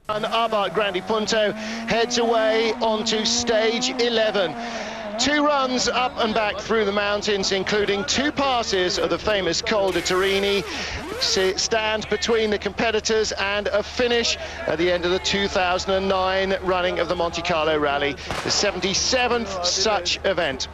And Abarth Grandi Punto heads away onto stage 11. 2 runs up and back through the mountains, including 2 passes of the famous Col de Torini, stand between the competitors, and a finish at the end of the 2009 running of the Monte Carlo Rally, the 77th such event.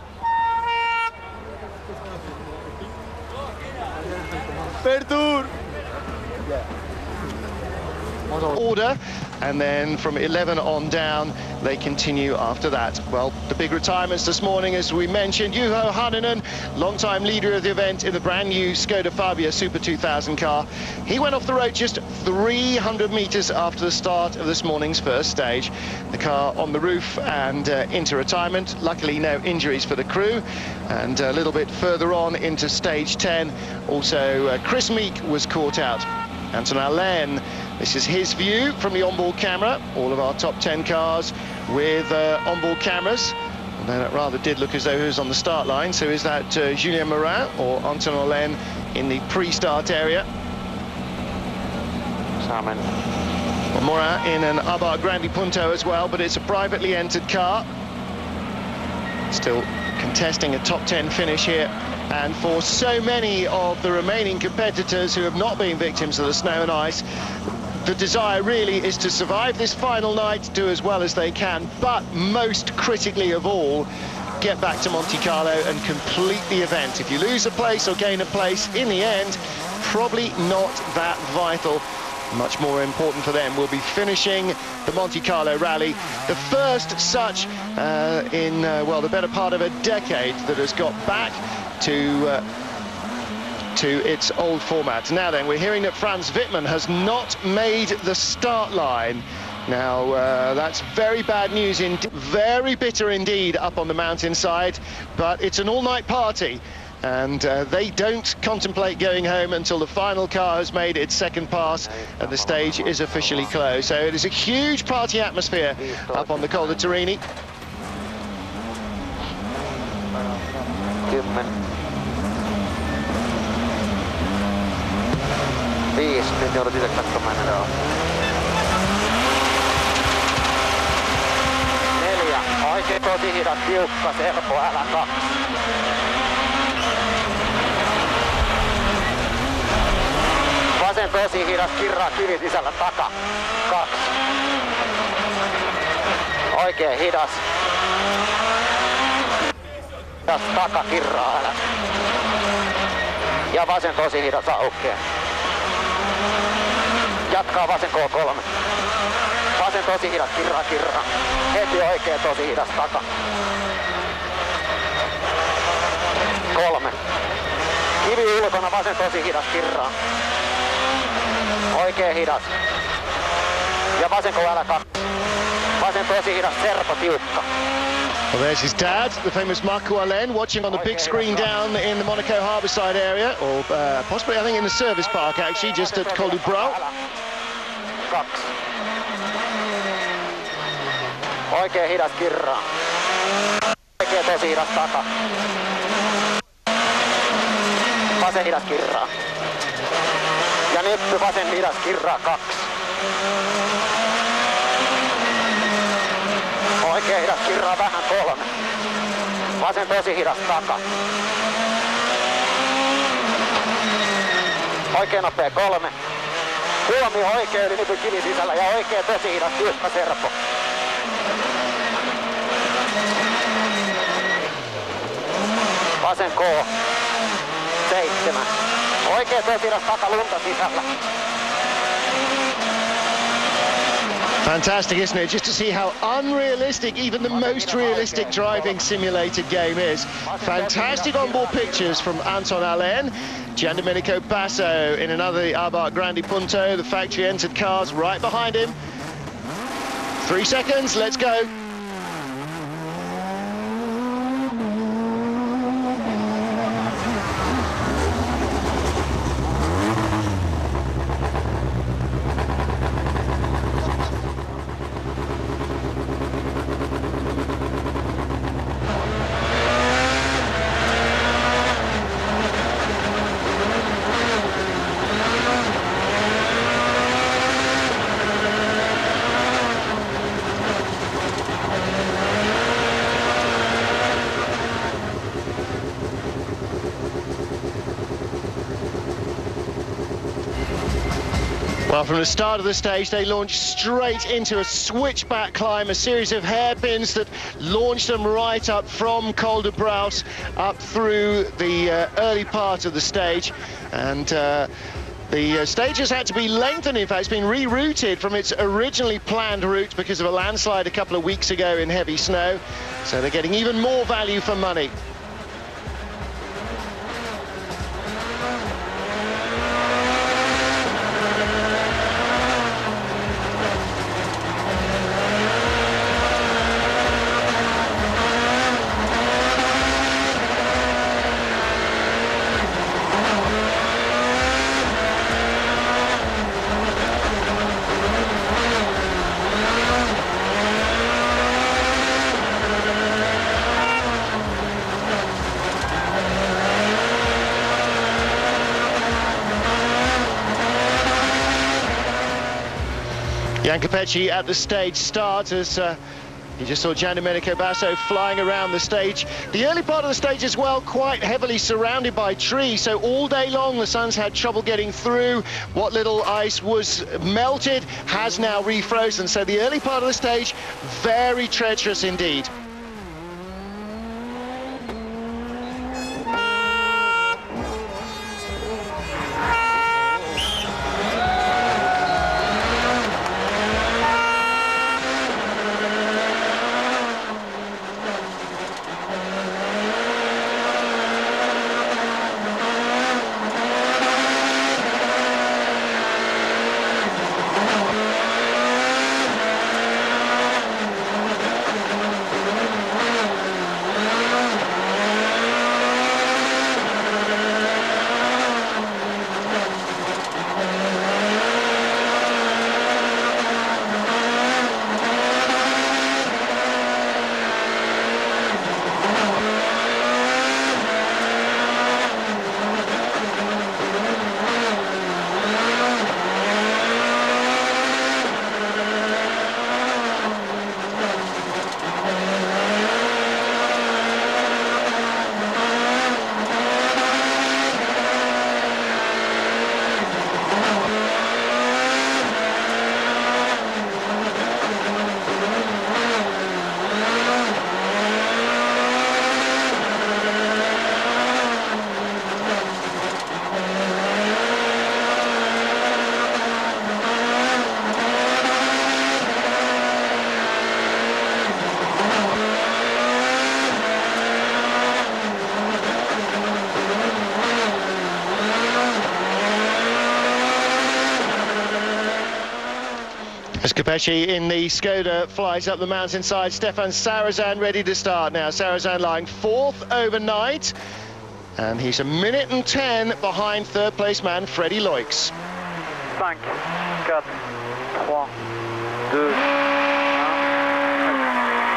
Order, and then from 11 on down they continue after that. Well, the big retirements this morning, as we mentioned: Juho Hanninen, long-time leader of the event in the brand new Skoda Fabia Super 2000 car. He went off the road just 300 meters after the start of this morning's first stage. The car on the roof and into retirement. Luckily no injuries for the crew. And a little bit further on into stage 10, also Chris Meek was caught out. Anton Allen, this is his view from the onboard camera. All of our top 10 cars with onboard cameras. Although that rather did look as though he was on the start line. So is that Julien Morin or Anton Allen in the pre-start area? Salmon. Well, Morin in an Abarth Grandi Punto as well, but it's a privately entered car. Still contesting a top 10 finish here. And for so many of the remaining competitors who have not been victims of the snow and ice, the desire really is to survive this final night, do as well as they can, but most critically of all, get back to Monte Carlo and complete the event. If you lose a place or gain a place, in the end, probably not that vital. Much more important for them will be finishing the Monte Carlo Rally, the first such in, well, the better part of a decade that has got back to its old format. Now then, we're hearing that Frans Wittmann has not made the start line. Now, that's very bad news, very bitter indeed up on the mountainside, but it's an all-night party. And they don't contemplate going home until the final car has made its second pass and the stage is officially closed. So it is a huge party atmosphere up on the Col de Torini. 5, nyt joudut itse katsomaan ne. 4, oikein tosi hidas, tiukka, serpo, älä 2. Vasen tosi hidas, kirraa kivi sisällä, taka, 2. Oikein hidas. Hidas, taka, kirraa, älä. Ja vasen tosi hidas, aukeaa. Jatkaa vasen K3. Vasen tosi hidas, kirraa. Heti oikein tosi hidas, taka. 3. Kivi ulkona, vasen tosi hidas, kirraa. Oikein hidas. Ja vasen K2. Vasen tosi hidas, serpo, tiukka. Well, there's his dad, the famous Marco Allen, watching on the big screen down in the Monaco Harbourside area, or possibly, I think, in the service park, actually, just at Col du Brau. 2. Oikein hidas, kirraa. Oikein tosi hidas, taka. Vasen hidas, kirraa. Ja nyppy, vasen hidas, kirraa, 2. Oikein hidas, kirraa vähän, 3. Vasen tosi hidas, taka. Oikein nopea, 3. Huomio oikein yli nypyn kivi sisällä ja oikein tosi hidas, tiukka, serpo. Vasen K. 7. Oikein tosi hidas, taka, lunta sisällä. Fantastic, isn't it? Just to see how unrealistic even the most realistic driving simulated game is. Fantastic onboard pictures from Anton Allen. Giandomenico Basso in another Abarth Grandi Punto, the factory entered cars right behind him. 3 seconds, let's go. Well, from the start of the stage, they launched straight into a switchback climb, a series of hairpins that launched them right up from Col de Braus up through the early part of the stage. And the stage has had to be lengthened. In fact, it's been rerouted from its originally planned route because of a landslide a couple of weeks ago in heavy snow. So they're getting even more value for money. Pesci at the stage start as you just saw Giandomenico Basso flying around the stage. The early part of the stage as well, quite heavily surrounded by trees, so all day long the Suns had trouble getting through. What little ice was melted has now refrozen, so the early part of the stage, very treacherous indeed. As Pesci in the Skoda flies up the mountainside, Stefan Sarazan ready to start now. Sarazan lying fourth overnight, and he's 1 minute and 10 behind third place man Freddy Loix. 5, 4, 3, 2, 1.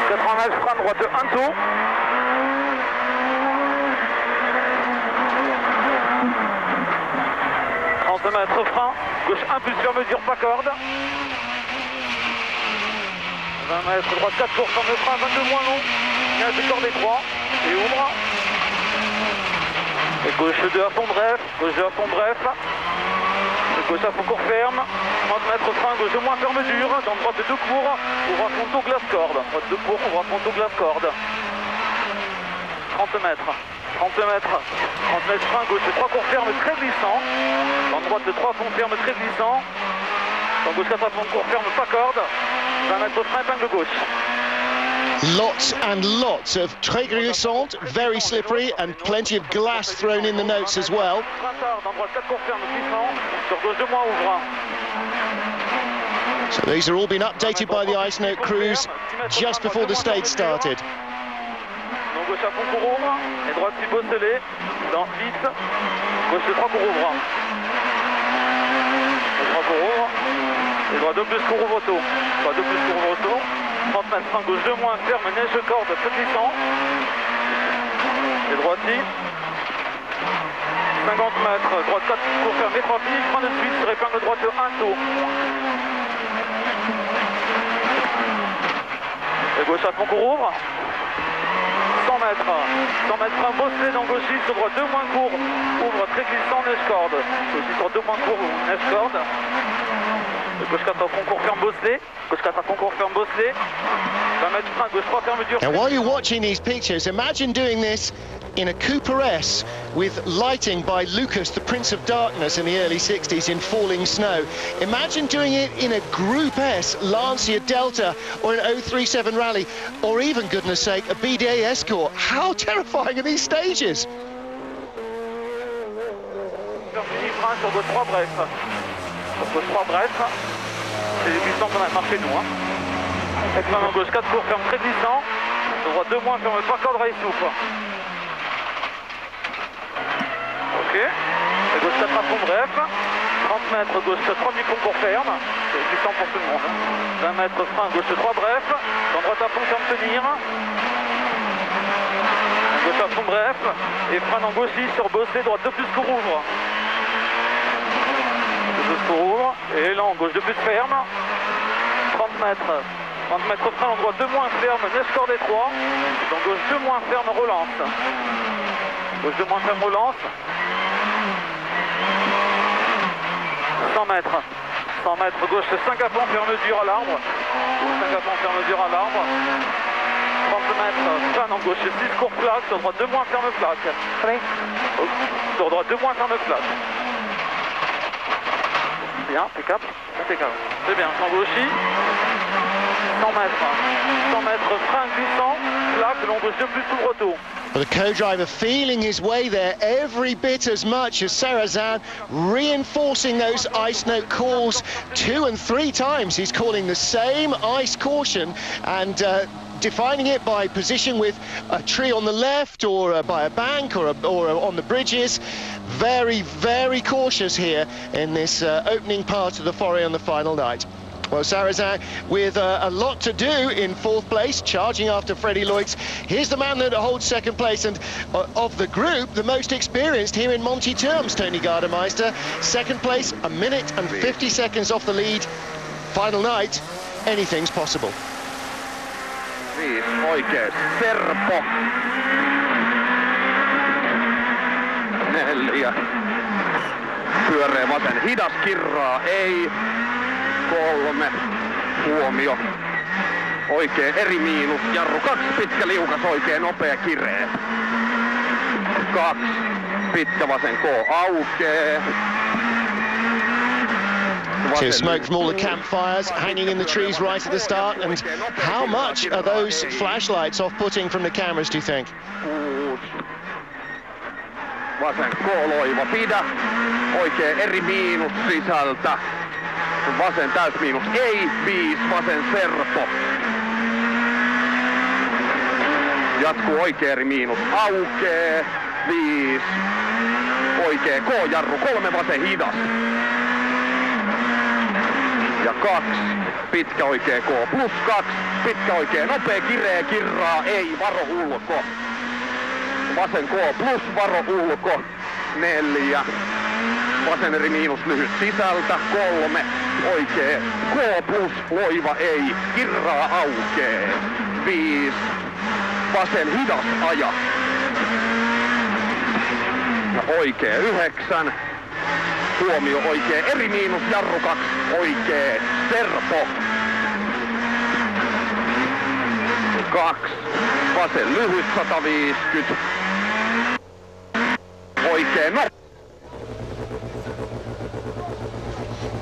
89, frein droite de 1 tour. Mètres frein, gauche 1 plus sur mesure, pas corde. 20 mètres, droite 4 tours, ferme le frein, 22 moins long. 15 corde et 3, et ouvre. Et gauche 2 à fond bref, gauche 2 à fond bref. Et gauche à fond court ferme. 30 mètres frein, gauche moins sur mesure. Dans droite 2 cours, ouvre à fond glace corde. Droite 2 cours, ouvre à fond glace corde. 30 mètres. 30 mètres, 30 mètres frein, gauche 3 cours ferme très glissant. Dans droite 3 fond ferme très glissant. Dans gauche 4 fond court ferme pas corde. 20 mètres frein, épingle gauche. Lots and lots of très glissant, very slippery, and plenty of glass thrown in the notes as well. Dans droite 4 cours ferme glissant. Sur gauche 2 moins ouvre. So these are all been updated by the Ice Note crews just before the stage started. Gauche à fond court ouvre, et droite 6 bosselé, dans 10, gauche 3 court ouvre. 3 court ouvre, et droite 2 plus court ouvre auto. Droite 2 plus court ouvre auto, 30 mètres, frein gauche 2 moins, ferme, neige corde, peu glissant. Et droite 6, 50 mètres, droite 4 court ferme, et 3 pieds, frein de suite, sur épingle droite 1 tour. Et gauche à fond court ouvre. 100 100 mètres. 100 mètres, frein bossé dans gauchiste, sur droite 2 moins court. Ouvre très glissant, neige corde. Aussi sur 2 moins court, neige corde. Gauche 4 à concours ferme bossé. Gauche 4 à concours ferme bossé. 20 mètres, frein, gauche 3 fermeture. Now while you're watching these pictures, imagine doing this in a Cooper S with lighting by Lucas, the Prince of Darkness in the early 60s in falling snow. Imagine doing it in a Group S Lancia Delta or an 037 Rallye, or even, goodness sake, a BDA Escort. How terrifying are these stages? Fini frein sur gauche 3 bref. Sur gauche 3 bref. C'est les glissants qu'on a marqué nous. Hein. Frein en gauche 4 court, ferme très glissant. Sur droite 2 moins, ferme pas corde, rail souple. Ok. Et gauche 4 à fond bref. 30 mètres, gauche 3 mi-concours ferme. C'est glissant pour tout le monde. 20 mètres, frein, gauche 3 bref. Dans droite à fond, ferme tenir. Gauche à fond bref. Et frein en gauche 6 sur bossé, droite 2 plus court ouvre. 2 plus court ouvre. Et élan, gauche 2 plus ferme. 30 mètres. 30 mètres frein en droite 2 moins ferme, neige corde étroit. Donc gauche 2 moins ferme, relance. Gauche 2 moins ferme, relance. 100 mètres. 100 mètres, gauche 5 à fond, ferme dur à l'arbre. Gauche 5 à fond, ferme dur à l'arbre. 30 mètres, frein en gauche 6 court plaque, sur droite 2 moins ferme plaque. Sur droite 2 moins ferme plaque. Bien, impeccable. Impeccable. C'est bien, en gauchis. 100 mètres. 100 mètres, frein glissant, plaque, long gauche 2 plus tout le retour. The co-driver feeling his way there every bit as much as Sarrazin, reinforcing those ice note calls 2 and 3 times. He's calling the same ice caution and defining it by position with a tree on the left or by a bank or on the bridges. Very, very cautious here in this opening part of the foray on the final night. Well, Sarrazin with a lot to do in 4th place, charging after Freddie Loitz. Here's the man that holds 2nd place and of the group, the most experienced here in Monte terms, Tony Gardemeister. 2nd place, 1 minute and 50 seconds off the lead. Final night, anything's possible. 5 oikein, Serpo. 4. Pyöreä vasen, hidas kirraa, ei. 3. Huomio. Oikein eri miinus. Jarru 2. Pitkä liukas. Oikein nopea kireä. 2. Pitkä vasen K. Aukee. So smoke from all the campfires hanging in the trees right at the start. And how much are those flashlights off-putting from the cameras, do you think? 6. Vasen K. Loiva. Pidä. Oikein eri miinus sisältä. Vasen täysmiinus, ei, 5, vasen Serpo. Jatkuu oikea eri miinus, aukee, 5. Oikea K-jarru, 3 vasen hidas. Ja 2, pitkä oikea K, plus 2, pitkä oikea nopea, kireä, kirraa, ei, varo ulko. Vasen K, plus varo ulko, 4. Vasen eri miinus lyhyt sisältä, 3. Oikee, K plus, loiva ei, kirraa aukee. 5. Vasen hidas aja. Ja oikee 9. Huomio oikee eri miinus, jarru 2. Oikee, Serpo. 2. Vasen lyhyt 150. Oikee no.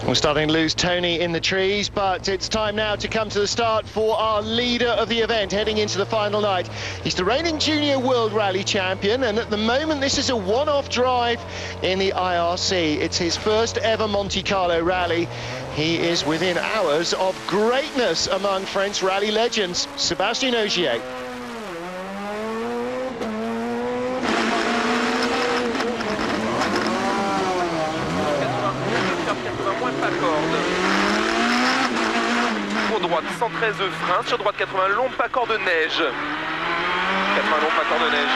We're starting to lose Tony in the trees, but it's time now to come to the start for our leader of the event, heading into the final night. He's the reigning Junior World Rally Champion, and at the moment this is a one-off drive in the IRC. It's his first ever Monte Carlo rally. He is within hours of greatness among French rally legends. Sébastien Ogier. Droite 113 frein, sur droite 80 long pas corps de neige. 80 long pas corps de neige.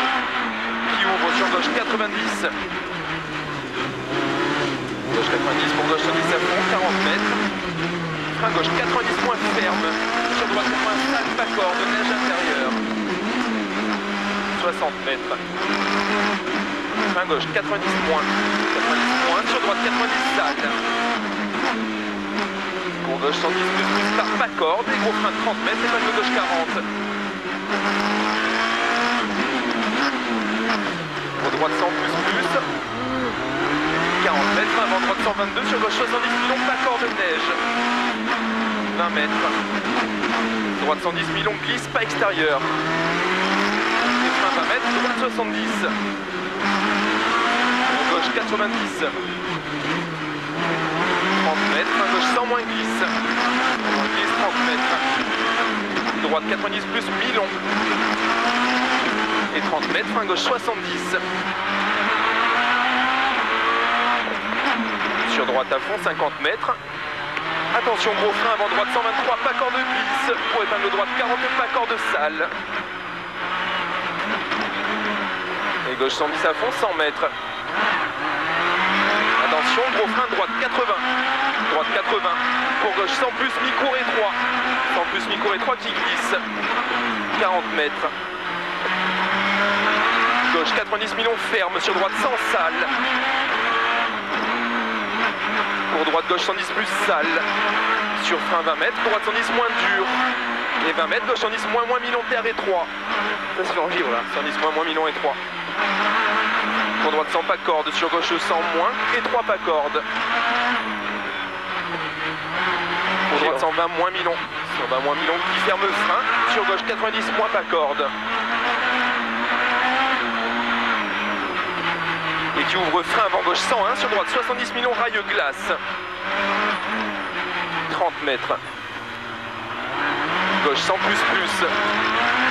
Qui ouvre sur gauche 90. Gauche 90 pour gauche 70 à fond, 40 mètres. Frein gauche 90 moins ferme. Sur droite 85 pas corps de neige intérieure. 60 mètres. Frein gauche 90 moins. 90 moins, sur droite 90 sale. Pour gauche 110 plus par pas corde. Et gros frein 30 mètres, épingle de gauche 40. Pour droite 100 plus. 40 mètres, avant droite 122, sur gauche 70 millions, pas corde de neige. 20 mètres. Droite 110 millions, glisse, pas extérieur. Et frein 20 mètres, droite 70. Gauche 90. 30 mètres, frein gauche 100 moins glisse. Moins glisse 30 mètres. Droite 90 plus, Milon. Et 30 mètres, frein gauche 70. Sur droite à fond, 50 mètres. Attention, gros frein avant droite 123, pas corde de glisse. Pour épingle droite 40, pas corde de sale. Et gauche 110 à fond, 100 mètres. Attention, gros frein droite 80. Droite 80. Pour gauche 100 plus, mi-court et 3. 100 plus, mi-court et 3 qui glisse. 40 mètres. Gauche 90 millions ferme, sur droite 100 sale. Pour droite gauche 110 plus sale. Sur frein 20 mètres, droite 110 moins dur. Et 20 mètres, gauche 110 moins millions terre et 3. Ça se fait en giro là, 110 moins millions et 3. Pour droite 100 pas corde, sur gauche 100 moins et 3 pas corde. Pour droite 120 moins millions. 120 moins millions qui ferme le frein. Sur gauche 90 moins pas corde. Et qui ouvre frein avant gauche 101, sur droite 70 millions raille glace. 30 mètres. Gauche 100 plus,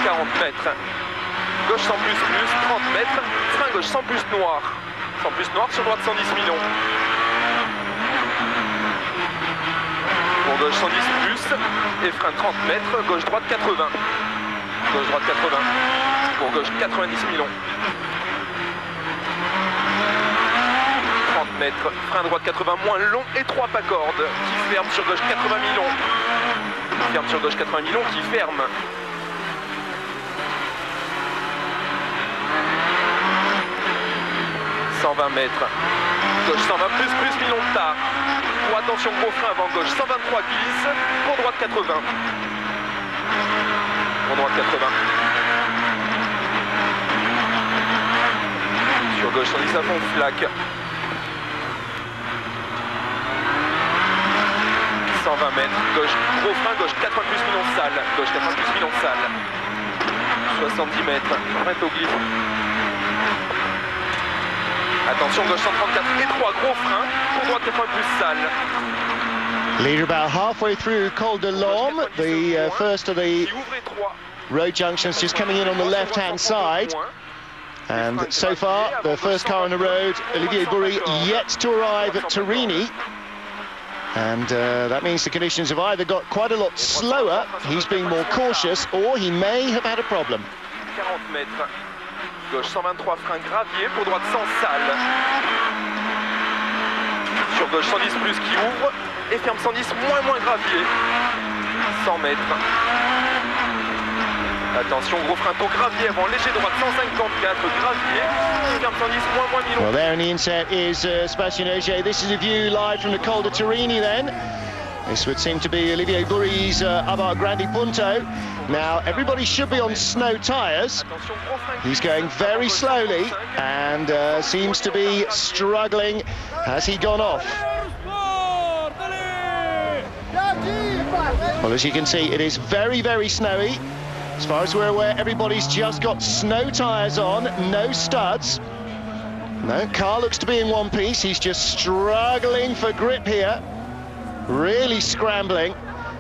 40 mètres. Gauche 100 plus, 30 mètres. Frein gauche 100 plus noir. 100 plus noir, sur droite 110 millions. Pour gauche 110 plus, et frein 30 mètres, gauche droite 80. Gauche droite 80. Pour gauche 90 millions. 30 mètres, frein droite 80 moins long et 3 pas corde qui ferme sur gauche 80 millions. Ferme sur gauche 80 millions qui ferme. « 120 mètres. Gauche 120 plus millions de tard. Pour attention gros frein avant gauche 123 glisse. Pour droite 80. Pour droite 80. Sur gauche 110 à fond flaque. 120 mètres, gauche, gros frein, gauche 80 plus millions sale, gauche 80 plus millions sale. 70 mètres, arrête au glisse. Attention, gauche 134 et 3, gros frein, pour droite 80 plus sale. Leader about halfway through Col de l'Orme, the first of the road junctions just coming in on the left-hand side. And so far, the first car on the road, Olivier Bourri, yet to arrive at Torini. And that means the conditions have either got quite a lot slower, he's being more cautious, or he may have had a problem. 40 mètres, gauche 123 frein gravier, pour droite 100 sale. Sur gauche 110 plus qui ouvre, et ferme 110 moins gravier. 100 mètres. Attention, gros frein taux gravier avant, léger droite 154, gravier, ferme 110 moins millions. Well, there in the inset is Sébastien Ogier. This is a view live from the Col de Torini then. This would seem to be Olivier Bourri's Abarth Grandi Punto. Now, everybody should be on snow tyres. He's going very slowly and seems to be struggling. Has he gone off? Well, as you can see, it is very, very snowy. As far as we're aware, everybody's just got snow tyres on, no studs. No, Carl looks to be in one piece. He's just struggling for grip here. Really scrambling.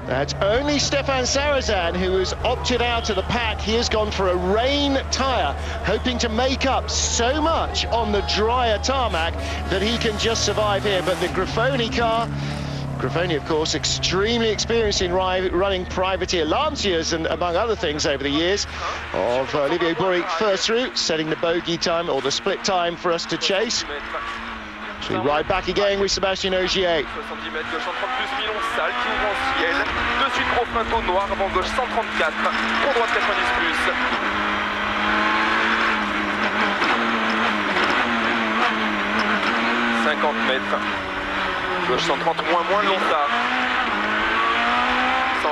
That's only Stefan Sarazan who has opted out of the pack. He has gone for a rain tyre, hoping to make up so much on the drier tarmac that he can just survive here. But the Grifoni car, Grifoni, of course, extremely experienced in running privateer Lanciers and among other things over the years, of Olivier Bourri first through, setting the bogey time or the split time for us to chase. So we ride back again with Sébastien Ogier. 70 mètres, gauche 130 plus millions sale qui ouvre en ciel. De suite gros frein taux noir avant gauche 134, pour droite 90 plus. 50 mètres. Gauche 130, moins Lonta.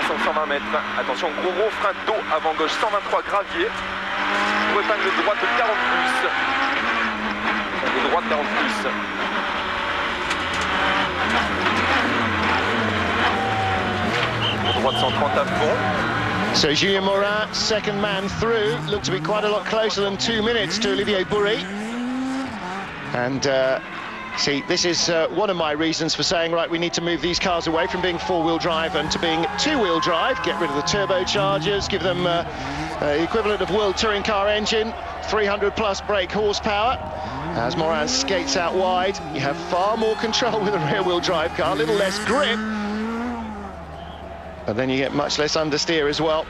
120 mètres. Attention, gros frein d'eau avant gauche 123 gravier. Pour épingle droite 40 plus. De droite 40 plus. Droite 130 à fond. So Julien Morin, second man through, looked to be quite a lot closer than 2 minutes to Olivier Bourri. And see, this is one of my reasons for saying, right, we need to move these cars away from being four-wheel drive and to being two-wheel drive, get rid of the turbochargers, give them the equivalent of World Touring Car engine, 300-plus brake horsepower. As Morin skates out wide, you have far more control with a rear-wheel drive car, a little less grip, but then you get much less understeer as well.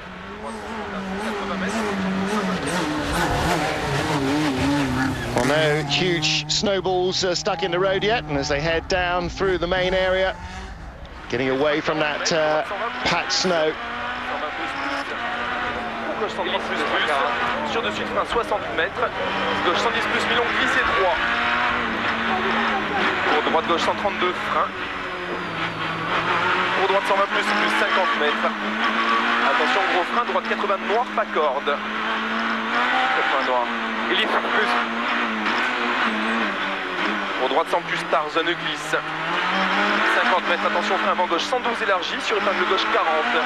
Well, no huge snowballs stuck in the road yet, and as they head down through the main area, getting away from that packed snow. Sur dessus de frein 60 mètres, gauche 110 plus million, glissé droit. Pour droite gauche 132 frein. Pour droite 120 plus 50 mètres. Attention, gros frein, droite 80 noir, pas corde. 80 noir. Élite plus. Pour droite 100 plus tard, zone glisse. 50 mètres, attention, frein avant gauche 112 élargi, sur épingle gauche 40.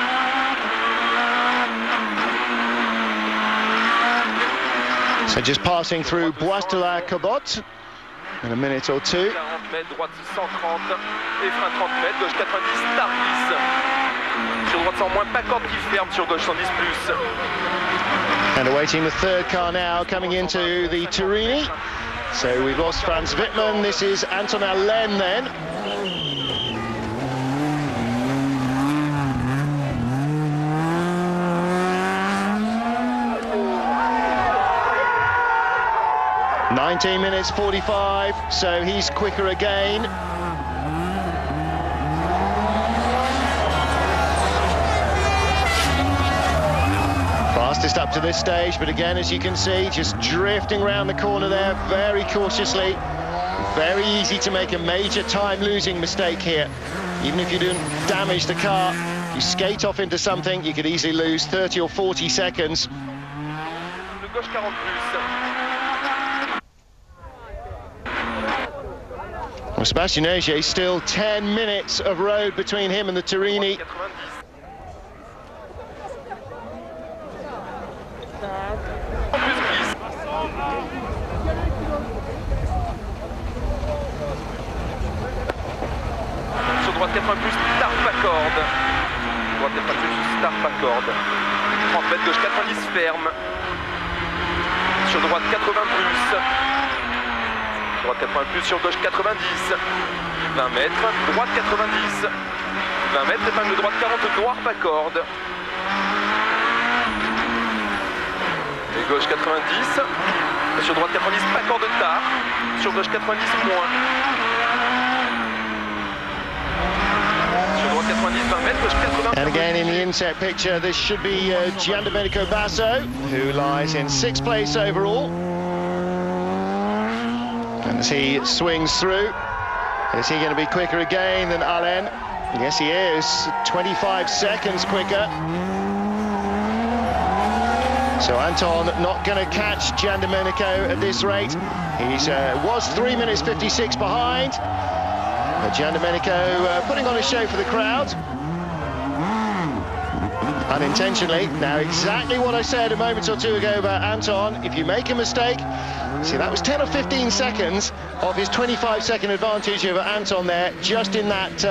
So just passing through Bois-de-la-Cabotte in a minute or two. 40 mètres, droite 130 et frein 30 mètres, gauche 90, tard glisse. Sur droite 100 moins, pas corde qui ferme, sur gauche 110 plus. And awaiting the third car now, coming into the Turini. So we've lost Franz Wittmann, this is Anton Allen then. (19 minutes 45), so he's quicker again. Fastest up to this stage, but again, as you can see, just drifting around the corner there very cautiously. Very easy to make a major time-losing mistake here. Even if you don't damage the car, you skate off into something, you could easily lose 30 or 40 seconds. Le gauche 40 plus. Well, Sébastien Ogier, still 10 minutes of road between him and the Turini. Sur droite 80 plus, tard pas corde. Droite 80 plus, tard pas corde. 30 mètres, gauche 90 ferme. Sur droite 80 plus. Droite 80 plus, sur gauche 90. 20 mètres, droite 90. 20 mètres, épingle droite 40, noir, pas corde. Et gauche 90. Et sur droite 90, pas corde tard. Sur gauche 90, moins. Sur droite 90, 20 mètres, gauche 80. And again in the inset picture, this should be Giandomenico Basso, who lies in 6th place overall. And as he swings through, is he going to be quicker again than Allen? Yes, he is. 25 seconds quicker. So Anton not going to catch Giandomenico at this rate. He was 3 minutes 56 behind. But Giandomenico putting on a show for the crowd. Unintentionally. Now, exactly what I said a moment or two ago about Anton. If you make a mistake, see, that was 10 or 15 seconds of his 25-second advantage over Anton there, just in that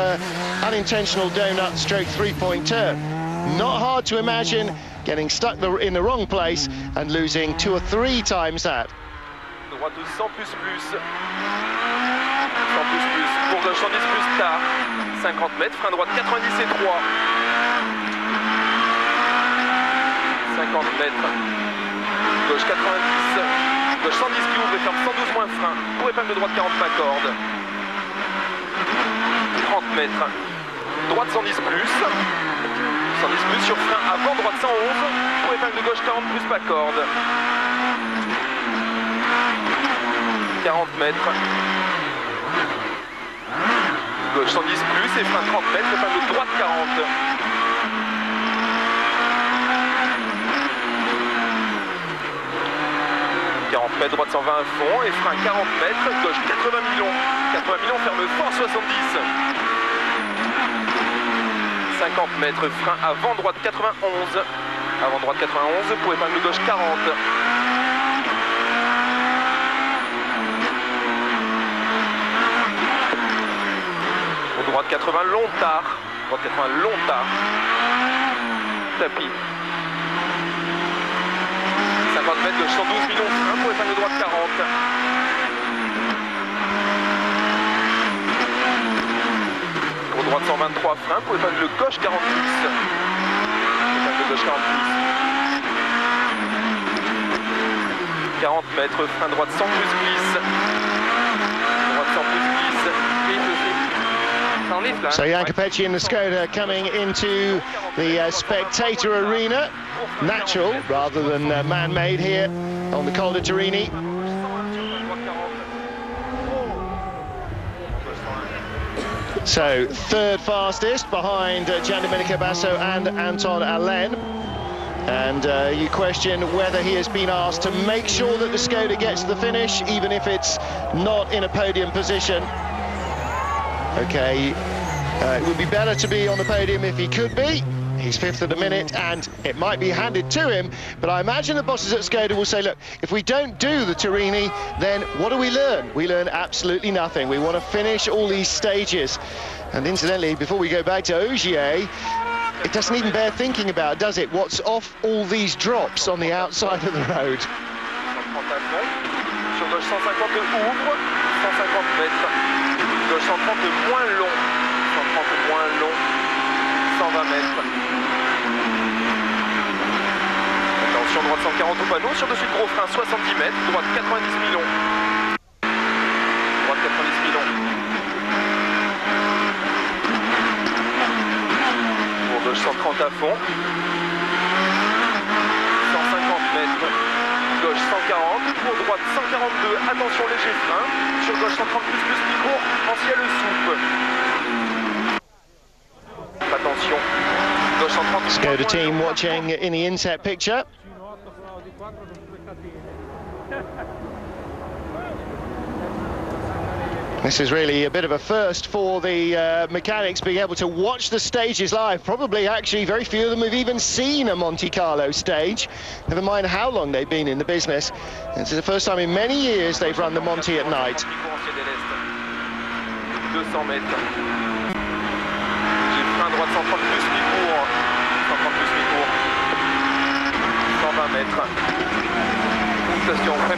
unintentional donut stroke three-point turn. Not hard to imagine getting stuck in the wrong place and losing 2 or 3 times that. Droite 100 plus plus. 100 plus plus. Pour gauche 110 plus tard. 50 mètres, frein droite 90 et 3. 50 mètres. Gauche 90. Gauche 110 qui ouvre et ferme 112 moins frein. Pour épingle droite 40 pas corde. 30 mètres. Droite 110 plus. 110 plus sur frein avant droite 111. Pour épingle gauche 40 plus pas corde. 40 mètres. Gauche 110 plus et frein 30 mètres, épingle droite 40. Mètres, droite 120 à fond et frein 40 mètres, gauche 80 millions. 80 millions, ferme fort 70. 50 mètres, frein avant droite 91. Avant droite 91 pour épingle gauche 40. Pour droite 80 long tard. Droite 80 long tard. Tapis. 50 mètres, gauche 112 millions, frein pour épingle droite 40. Pour droite 123, frein pour épingle gauche 40 plus. Épingle gauche 40 plus. 40 mètres, frein droite 100 plus glisse. Droite 100 plus glisse. So Jan Capecci in the Skoda coming into the spectator arena. Natural rather than man-made here on the Col de Turini. So third fastest behind Giandomenico Basso and Anton Allen. And you question whether he has been asked to make sure that the Skoda gets to the finish, even if it's not in a podium position. Okay, it would be better to be on the podium if he could be. He's fifth at the minute, and it might be handed to him, but I imagine the bosses at Skoda will say, look, if we don't do the Turini, then what do we learn? We learn absolutely nothing. We want to finish all these stages. And incidentally, before we go back to Ogier, it doesn't even bear thinking about, does it? What's off all these drops on the outside of the road? Sur gauche 150 ouvre, 150 mètres. Gauche 130 moins long, 130 moins long, 120 mètres. Attention, droite 140 au panneau, sur dessus de gros frein 70 mètres, droite 90 millions. Droite 90 millions. Pour gauche 130 à fond. 150 mètres. Gauche 140, pour droite 142, attention léger frein. Sur gauche 130 plus micro, en ciel souple. Attention, gauche 130. Skoda team watching in the inset picture. This is really a bit of a first for the mechanics, being able to watch the stages live. Probably, actually, very few of them have even seen a Monte Carlo stage, never mind how long they've been in the business. This is the first time in many years they've run the Monte at night. 200 mètres. J'ai frein droite 130 plus mi-cours. 130 plus mi-cours. 120 mètres.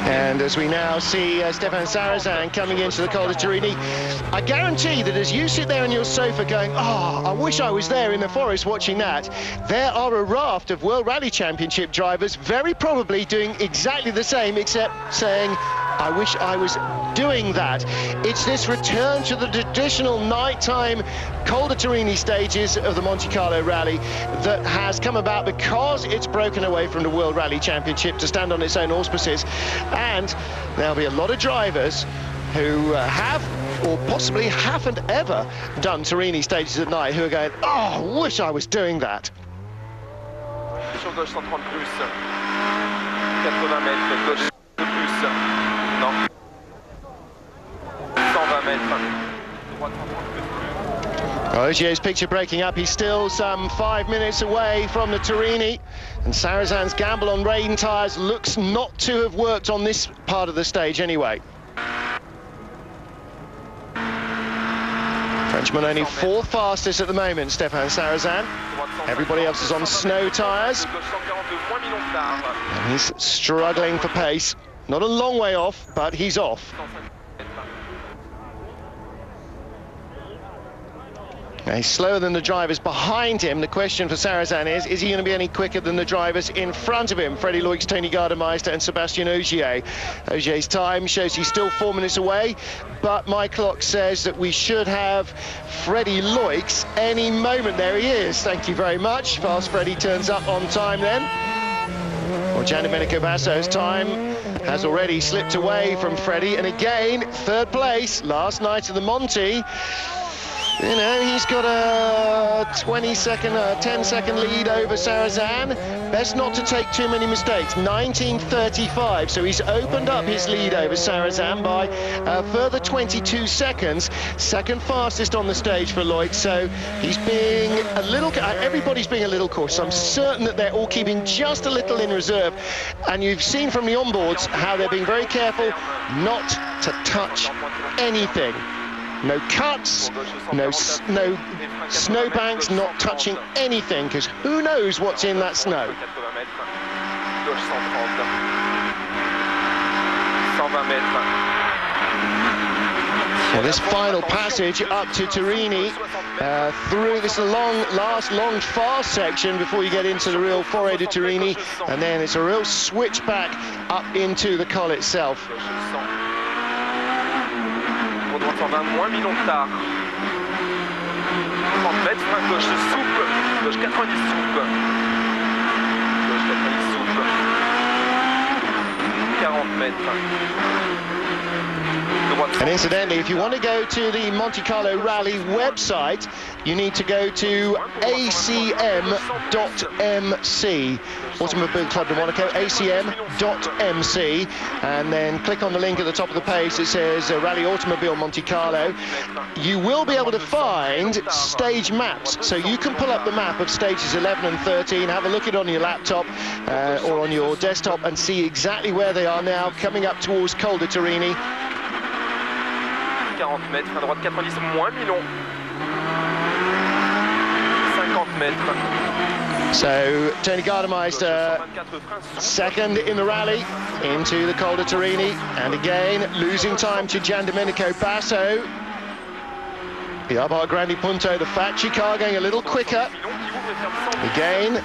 And as we now see Stefan Sarrazin coming into the Col de Turini, I guarantee that as you sit there on your sofa going, oh, I wish I was there in the forest watching that, there are a raft of World Rally Championship drivers very probably doing exactly the same, except saying, I wish I was doing that. It's this return to the traditional nighttime Col de Turini stages of the Monte Carlo Rally that has come about because it's broken away from the World Rally Championship to stand on its own auspices. And there'll be a lot of drivers who have or possibly haven't ever done Turini stages at night who are going, oh, I wish I was doing that. Sur gauche 130 plus, 80 mètres, gauche plus, non, 120 mètres, droite 130 plus. Ogier's picture breaking up. He's still some 5 minutes away from the Turini, and Sarrazan's gamble on rain tyres looks not to have worked on this part of the stage anyway. Frenchman only fourth fastest at the moment, Stefan Sarrazin. Everybody else is on snow tyres, and he's struggling for pace. Not a long way off, but he's off. Now, he's slower than the drivers behind him. The question for Sarrazin is he going to be any quicker than the drivers in front of him? Freddie Loix, Tony Gardemeister and Sébastien Ogier. Ogier's time shows he's still 4 minutes away, but my clock says that we should have Freddie Loix any moment. There he is. Thank you very much. Fast Freddie turns up on time then. Well, Giandomenico Basso's time has already slipped away from Freddie, and again, third place, last night of the Monte. You know, he's got a 10-second lead over Sarrazin. Best not to take too many mistakes. 19:35, so he's opened up his lead over Sarrazin by a further 22 seconds. Second fastest on the stage for Loic, so he's being a little, everybody's being a little cautious. I'm certain that they're all keeping just a little in reserve. And you've seen from the onboards how they're being very careful not to touch anything. No cuts, no snowbanks, not touching anything, because who knows what's in that snow. Well, this final passage up to Turini, through this last long fast section before you get into the real Forêt de Turini, and then it's a real switch back up into the col itself. 120 moins mi-long tard. 30 mètres, frein gauche souple, gauche 90 souple. Gauche 90 souple. 40 mètres. And incidentally, if you want to go to the Monte Carlo Rally website, you need to go to acm.mc, Automobile Club de Monaco, acm.mc, and then click on the link at the top of the page that says Rally Automobile Monte Carlo. You will be able to find stage maps, so you can pull up the map of stages 11 and 13, have a look at it on your laptop or on your desktop and see exactly where they are now, coming up towards Col de Turini. 40 mètres, frein droite 90 moins mi-long. 50 mètres. So Tony Gardemeister second in the rally into the Col de Turini, and again losing time to Gian Domenico Basso. The Abarth Grandi Punto, the Facci car, going a little quicker. Again,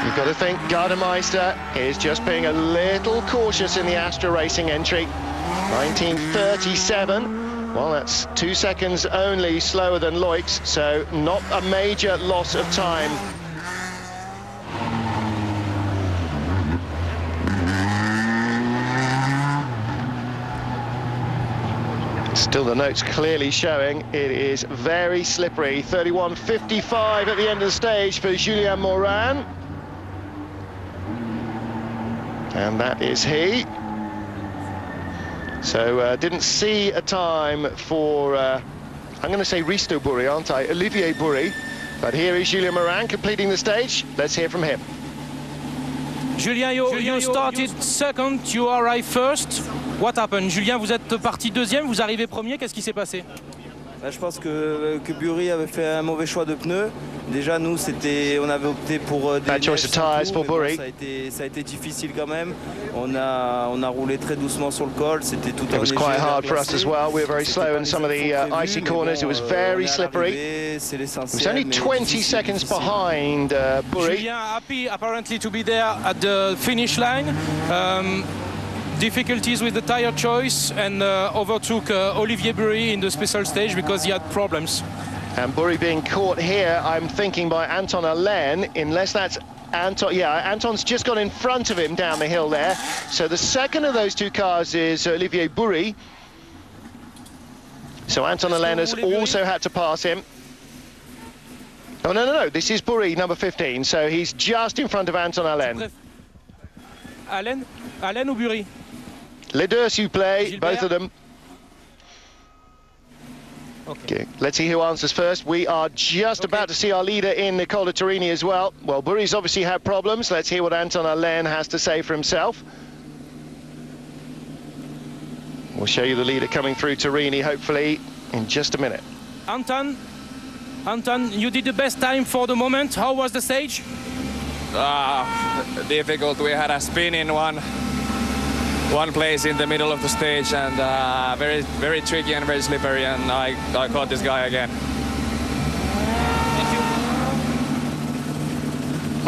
you've got to think Gardemeister is just being a little cautious in the Astra Racing entry. 19:37. Well, that's 2 seconds only slower than Loic's, so not a major loss of time. Still the notes clearly showing it is very slippery. 31:55 at the end of the stage for Julien Morin. And that is he. So didn't see a time for, I'm going to say Risto Burri, aren't I? Olivier Burri. But here is Julien Morin completing the stage. Let's hear from him. Julien, you started second, you arrived first. What happened? Julien, vous êtes parti deuxième, vous arrivez premier, qu'est-ce qui s'est passé? Je pense que Burri avait fait un mauvais choix de pneus. Déjà, nous, on avait opté pour des bad choice of tires for Burri. Ça a été difficile quand même. On a roulé très doucement sur le col. C'était tout. It was quite hard for us as well. We were very slow in some of the icy corners. It was very slippery. It was only 20 seconds behind Burri. Julien happy apparently to be there at the finish line. Difficulties with the tire choice, and overtook Olivier Burri in the special stage because he had problems. And Burri being caught here, I'm thinking, by Anton Allen, unless that's Anton. Yeah, Anton's just got in front of him down the hill there. So the second of those two cars is Olivier Burri. So Anton Allen has also had to pass him. Oh, no, this is Burri, number 15. So he's just in front of Anton Allen. Allen ou Burri? Les deux, s'il vous plaît, Gilbert. both of them. Okay, let's see who answers first. We are just about to see our leader in the Col de Turini as well. Well, Burri's obviously had problems. Let's hear what Anton Allen has to say for himself. We'll show you the leader coming through Turini, hopefully, in just a minute. Anton, you did the best time for the moment. How was the stage? Difficult. We had a spin in one place in the middle of the stage, and very tricky and very slippery, and I caught this guy again.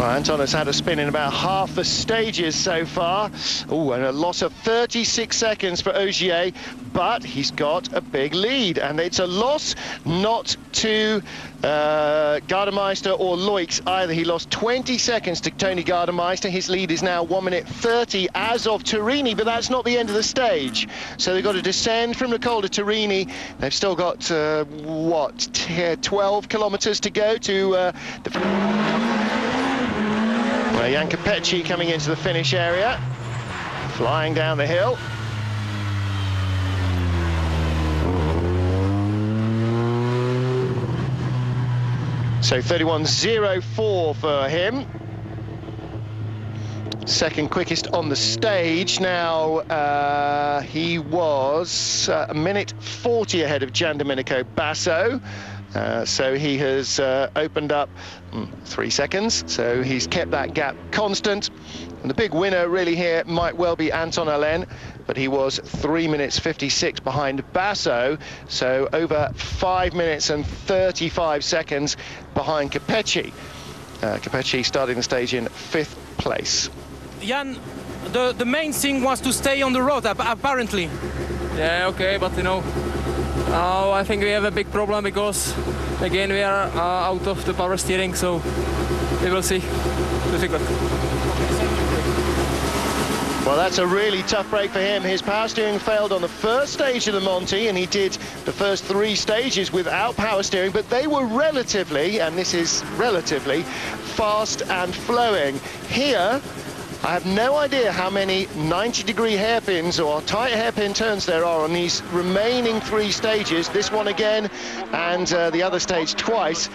Well, Anton has had a spin in about half the stages so far. Oh, and a loss of 36 seconds for Ogier, but he's got a big lead, and it's a loss not to Gardemeister or Loix either. He lost 20 seconds to Tony Gardemeister. His lead is now 1 minute 30 as of Turini, but that's not the end of the stage. So they've got to descend from the Col de Turini. They've still got, 12 kilometers to go to Jan Capecci coming into the finish area, flying down the hill. So 31.04 for him. Second quickest on the stage. Now he was a minute 40 ahead of Gian Domenico Basso. So he has opened up 3 seconds, so he's kept that gap constant. And the big winner really here might well be Anton Allen, but he was 3 minutes 56 behind Basso, so over 5 minutes and 35 seconds behind Capecci. Capecci starting the stage in 5th place. Jan, the main thing was to stay on the road, apparently. Yeah, okay, but you know, I think we have a big problem because again we are out of the power steering, so we will see. Difficult. Well, that's a really tough break for him. His power steering failed on the first stage of the Monte, and he did the first 3 stages without power steering, but they were relatively, and this is relatively, fast and flowing. Here, I have no idea how many 90-degree hairpins or tight hairpin turns there are on these remaining 3 stages, this one again and the other stage twice,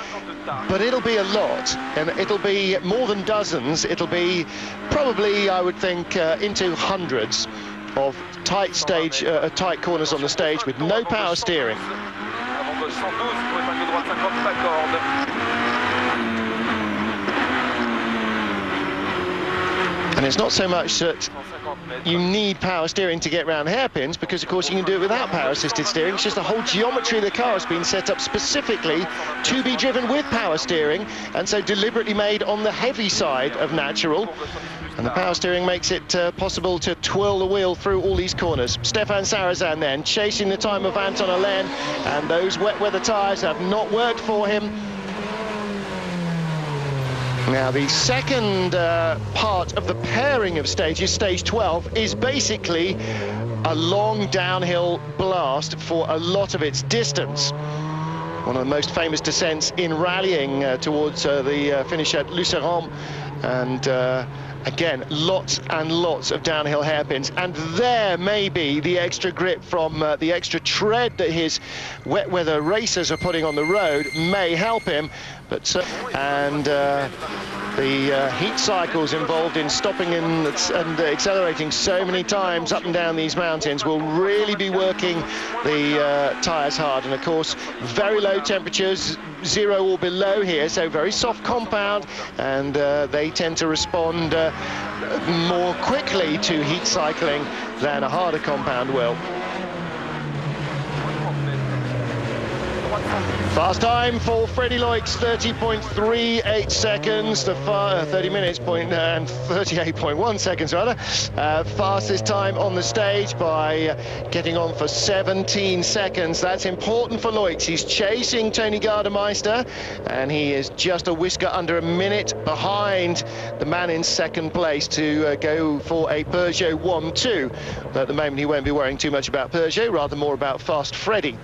but it'll be a lot, and it'll be more than dozens. It'll be probably, I would think, into hundreds of tight stage, tight corners on the stage with no power steering. And it's not so much that you need power steering to get around hairpins, because of course you can do it without power assisted steering. It's just the whole geometry of the car has been set up specifically to be driven with power steering, and so deliberately made on the heavy side of natural. And the power steering makes it possible to twirl the wheel through all these corners. Stefan Sarrazin then chasing the time of Anton Allen, and those wet weather tyres have not worked for him. Now, the second part of the pairing of stages, stage 12, is basically a long downhill blast for a lot of its distance. One of the most famous descents in rallying towards the finish at Luceron. And again, lots and lots of downhill hairpins, and there may be the extra grip from the extra tread that his wet weather racers are putting on the road may help him. But the heat cycles involved in stopping and accelerating so many times up and down these mountains will really be working the tyres hard. And of course, very low temperatures, 0 or below here, so very soft compound, and they tend to respond more quickly to heat cycling than a harder compound will. Fast time for Freddie Loix, 30.38 seconds, the 30 minutes and 38.1 seconds rather. Fastest time on the stage by getting on for 17 seconds. That's important for Loix. He's chasing Tony Gardemeister, and he is just a whisker under a minute behind the man in second place to go for a Peugeot 1-2. But at the moment he won't be worrying too much about Peugeot, rather more about Fast Freddie.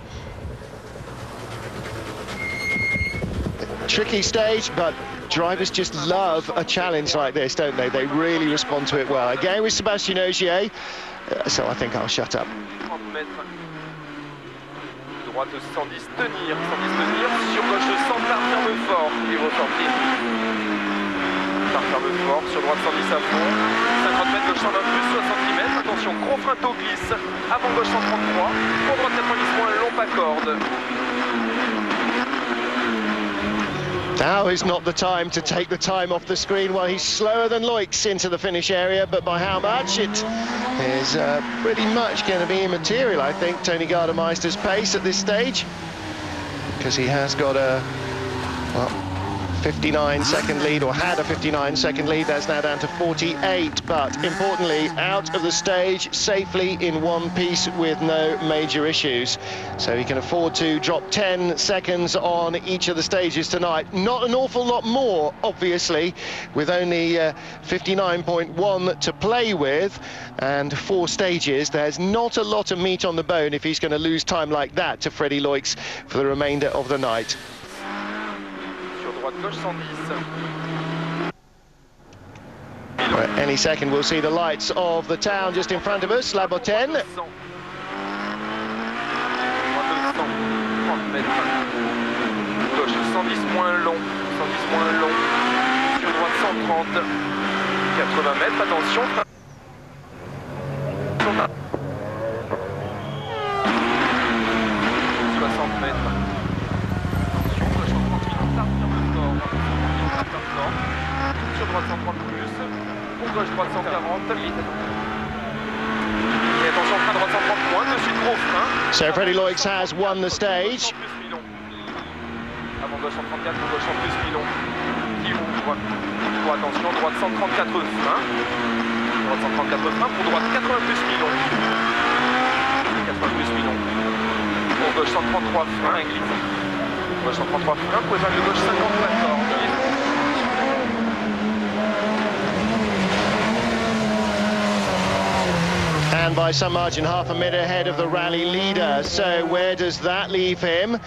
Tricky stage, but drivers just love a challenge like this, don't they? They really respond to it well. Again with Sébastien Ogier, so I think I'll shut up. Droite 110, tenir, sur gauche 100, ferme fort, il va sortir. Ferme fort, sur droite 110 à fond, 50 mètres, gauche 120 plus, 70 mètres, attention, gros frein taux glisse, avant gauche 133, pour droite 90 moins, long pas corde. Now is not the time to take the time off the screen. Well, he's slower than Loix into the finish area, but by how much? It is pretty much going to be immaterial, I think, Tony Gardemeister's pace at this stage, because he has got a 59-second lead, or had a 59-second lead. That's now down to 48, but importantly, out of the stage safely in one piece with no major issues. So he can afford to drop 10 seconds on each of the stages tonight. Not an awful lot more, obviously, with only 59.1 to play with and 4 stages. There's not a lot of meat on the bone if he's going to lose time like that to Freddie Loix for the remainder of the night. Any second we'll see the lights of the town just in front of us, La Bottene. Gauche 110 moins long, 110 moins long, sur droite 130, 80 mètres, attention. 60 mètres. Sur droite 130 plus, pour gauche droite 140, vite. Et attention, frein droite 130 moins, de suite gros frein. So Freddie Loix has won the stage. Avant gauche 134, pour gauche 100 plus Milon. Qui ouvre. Pour attention, droite 134 frein. Droite 134 frein, pour droite 80 plus Milon. 80 plus Milon. Pour gauche 133 frein, glisse. Gauche 133 frein, pour épaule de gauche 50 d'accord. And by some margin, half a minute ahead of the rally leader. So where does that leave him?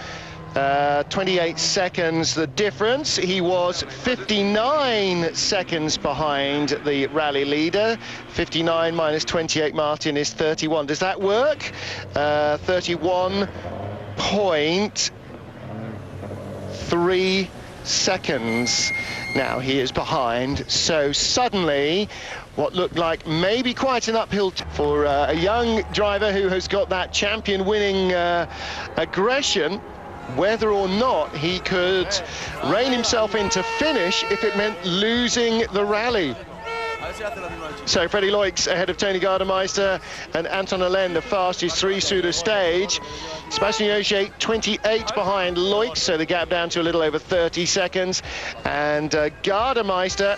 28 seconds the difference. He was 59 seconds behind the rally leader. 59 minus 28, Martin, is 31. Does that work? 31.3 seconds. Now he is behind, so suddenly what looked like maybe quite an uphill for a young driver who has got that champion-winning aggression, whether or not he could rein himself into finish if it meant losing the rally. So Freddie Loix ahead of Tony Gardemeister and Anton Allen, the fastest 3 through the stage. Sebastian Ogier 28 behind Loix, so the gap down to a little over 30 seconds. And Gardemeister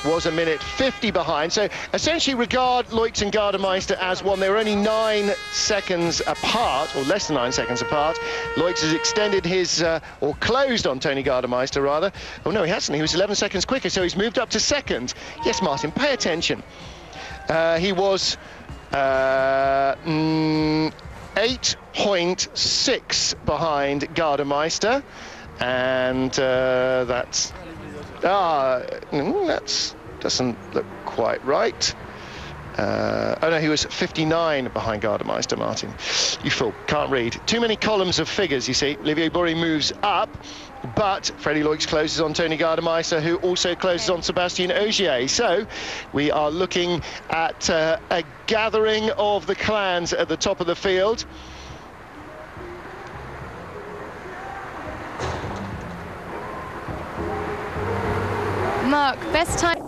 was a minute 50 behind. So essentially regard Loix and Gardemeister as one. They were only 9 seconds apart, or less than 9 seconds apart. Loix has extended his, or closed on Tony Gardemeister rather. Oh no, he hasn't. He was 11 seconds quicker, so he's moved up to second. Yes, Martin, pay attention. He was 8.6 behind Gardemeister, and that doesn't look quite right. Oh no, he was 59 behind Gardemeister, Martin. You fool, can't read. Too many columns of figures, you see. Olivier Bory moves up, but Freddie Loix closes on Tony Gardemeister, who also closes on Sebastian Ogier. So we are looking at a gathering of the clans at the top of the field. Mark, best time.